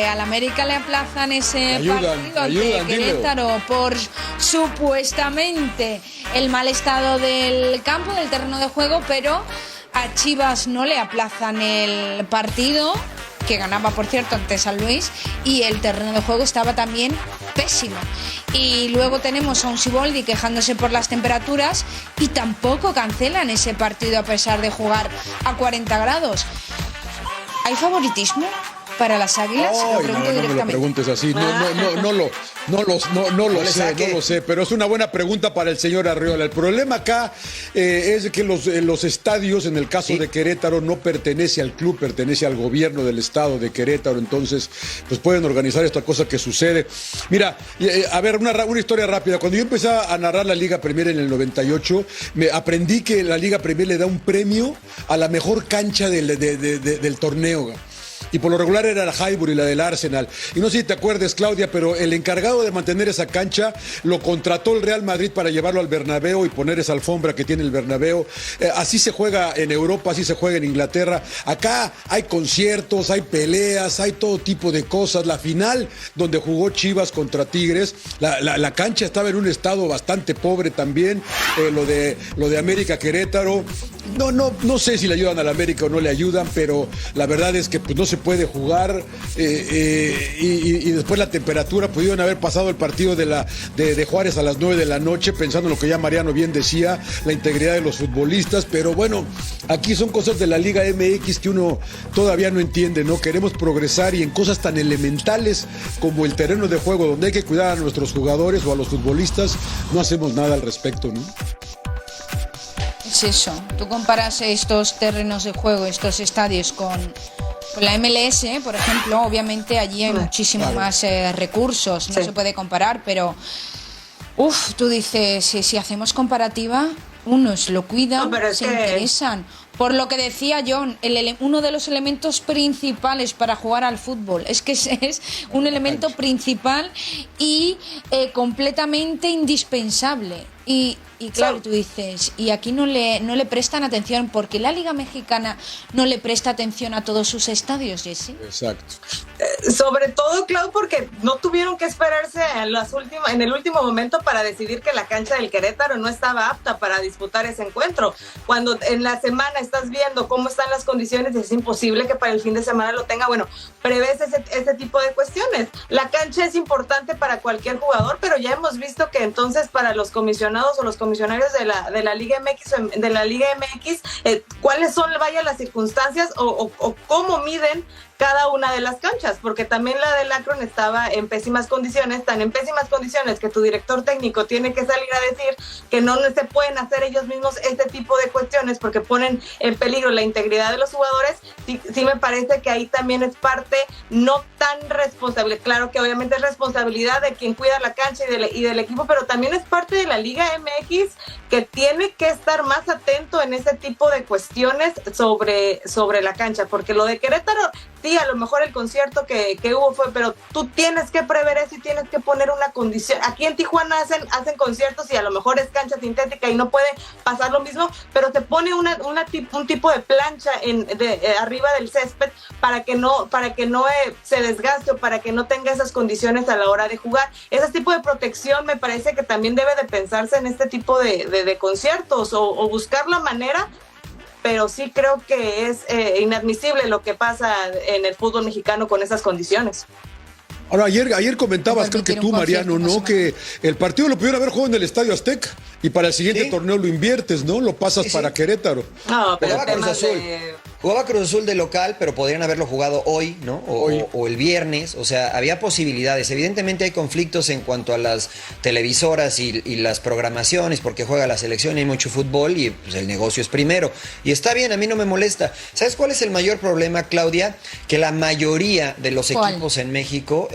Al América le aplazan ese partido ante Querétaro por supuestamente el mal estado del campo, del terreno de juego, pero a Chivas no le aplazan el partido, que ganaba por cierto ante San Luis, y el terreno de juego estaba también pésimo. Y luego tenemos a un Siboldi quejándose por las temperaturas y tampoco cancelan ese partido a pesar de jugar a 40 grados. ¿Hay favoritismo para las Águilas? Lo pregunto directamente. No me lo preguntes así, no lo sé, pero es una buena pregunta para el señor Arriola. El problema acá es que los estadios, en el caso de Querétaro, no pertenece al club, pertenece al gobierno del estado de Querétaro, entonces pues pueden organizar esta cosa que sucede. Mira, a ver, una historia rápida. Cuando yo empecé a narrar la Liga Premier en el 98, aprendí que la Liga Premier le da un premio a la mejor cancha del torneo. Y por lo regular era la Highbury, la del Arsenal. Y no sé si te acuerdas, Claudia, pero el encargado de mantener esa cancha lo contrató el Real Madrid para llevarlo al Bernabéu y poner esa alfombra que tiene el Bernabéu. Así se juega en Europa, así se juega en Inglaterra. Acá hay conciertos, hay peleas, hay todo tipo de cosas. La final donde jugó Chivas contra Tigres, la cancha estaba en un estado bastante pobre también. Lo de América Querétaro, no sé si le ayudan al América o no le ayudan, pero la verdad es que pues, no se puede jugar y después la temperatura. Pudieron haber pasado el partido de Juárez a las 9 de la noche, pensando en lo que ya Mariano bien decía, la integridad de los futbolistas, pero bueno, aquí son cosas de la Liga MX que uno todavía no entiende, ¿no? Queremos progresar y en cosas tan elementales como el terreno de juego, donde hay que cuidar a nuestros jugadores o a los futbolistas, no hacemos nada al respecto, ¿no? Es eso, tú comparas estos terrenos de juego, estos estadios con la MLS, por ejemplo, obviamente allí hay muchísimo más recursos, no se puede comparar, pero tú dices, si hacemos comparativa, unos lo cuidan, se interesan. Por lo que decía John, uno de los elementos principales para jugar al fútbol es que es un elemento principal y completamente indispensable. Y claro, tú dices, y aquí no le prestan atención, porque la Liga Mexicana no le presta atención a todos sus estadios, Jessy. Exacto. Sobre todo, Clau, porque no tuvieron que esperarse en el último momento para decidir que la cancha del Querétaro no estaba apta para disputar ese encuentro. Cuando en la semana estás viendo cómo están las condiciones, es imposible que para el fin de semana lo tenga. Bueno, prevés ese tipo de cuestiones. La cancha es importante para cualquier jugador, pero ya hemos visto que entonces para los comisionados o los comisionarios de la Liga MX, cuáles son, las circunstancias o cómo miden cada una de las canchas, porque también la del Akron estaba en pésimas condiciones, tan en pésimas condiciones que tu director técnico tiene que salir a decir que no se pueden hacer ellos mismos este tipo de cuestiones porque ponen en peligro la integridad de los jugadores. Sí me parece que ahí también es parte no tan responsable, claro que obviamente es responsabilidad de quien cuida la cancha y del equipo, pero también es parte de la Liga MX que tiene que estar más atento en ese tipo de cuestiones sobre la cancha, porque lo de Querétaro, sí, a lo mejor el concierto que hubo fue, pero tú tienes que prever eso y tienes que poner una condición. Aquí en Tijuana hacen conciertos y a lo mejor es cancha sintética y no puede pasar lo mismo, pero te pone un tipo de plancha arriba del césped para que no se desgaste o para que no tenga esas condiciones a la hora de jugar. Ese tipo de protección me parece que también debe de pensarse en este tipo de conciertos o buscar la manera, pero sí creo que es inadmisible lo que pasa en el fútbol mexicano con esas condiciones. Ahora, ayer comentabas, creo que tú, Mariano, ¿no? Que el partido lo pudieron haber jugado en el Estadio Azteca y para el siguiente torneo lo inviertes, ¿no? Lo pasas para Querétaro. No, pero Jugaba Cruz Azul de local, pero podrían haberlo jugado hoy, ¿no? O el viernes. O sea, había posibilidades. Evidentemente hay conflictos en cuanto a las televisoras y las programaciones, porque juega la selección y hay mucho fútbol y pues, el negocio es primero. Y está bien, a mí no me molesta. ¿Sabes cuál es el mayor problema, Claudia? Que la mayoría de los equipos en México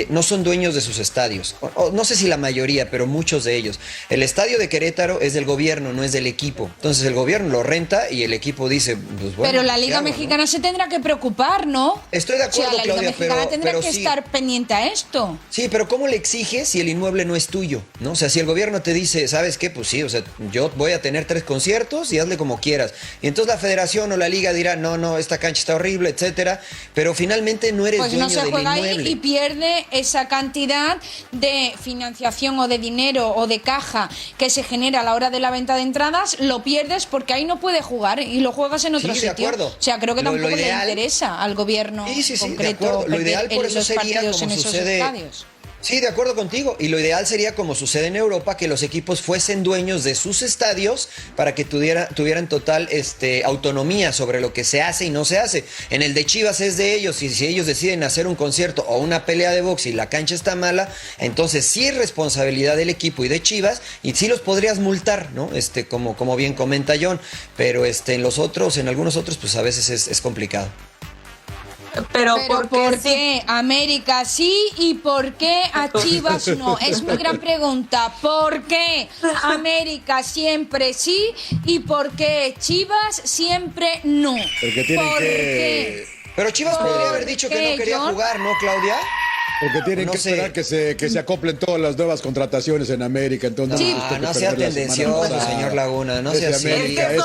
no son dueños de sus estadios. No sé si la mayoría, pero muchos de ellos. El estadio de Querétaro es del gobierno, no es del equipo. Entonces el gobierno lo renta y el equipo dice, pues bueno. Pero la Liga Mexicana se tendrá que preocupar, ¿no? Estoy de acuerdo, o sea, la Liga Claudia, Mexicana tendrá pero que sí. estar pendiente a esto. Sí, pero ¿cómo le exiges si el inmueble no es tuyo? ¿No? O sea, si el gobierno te dice, ¿sabes qué? Pues sí, o sea, yo voy a tener 3 conciertos y hazle como quieras. Y entonces la federación o la liga dirá, no, esta cancha está horrible, etcétera. Pero finalmente no eres Pues dueño no se del juega inmueble. ahí y pierde esa cantidad de financiación o de dinero o de caja que se genera a la hora de la venta de entradas, lo pierdes porque ahí no puede jugar y lo juegas en otro Sí, de sitio. acuerdo. O sea, creo que Lo tampoco ideal- le interesa al gobierno Sí, de concreto acuerdo. Lo perder ideal por eso los sería partidos como en esos sucede. estadios. Sí, de acuerdo contigo. Y lo ideal sería como sucede en Europa, que los equipos fuesen dueños de sus estadios para que tuvieran total autonomía sobre lo que se hace y no se hace. En el de Chivas es de ellos, y si ellos deciden hacer un concierto o una pelea de box y la cancha está mala, entonces sí es responsabilidad del equipo y de Chivas, y sí los podrías multar, ¿no? Como bien comenta John, pero en algunos otros, pues a veces es complicado. Pero ¿por qué América sí y por qué a Chivas no? Es mi gran pregunta. ¿Por qué América siempre sí y por qué Chivas siempre no? Porque tienen ¿Por que... qué? Pero Chivas ¿Por podría haber dicho que qué, no quería John? jugar, ¿no, Claudia? Porque tienen No que sé. esperar que se acoplen todas las nuevas contrataciones en América. Entonces, Sí. usted que No sea perder la semana tendencioso, pasada. señor Laguna, no Ese sea así. América Es que es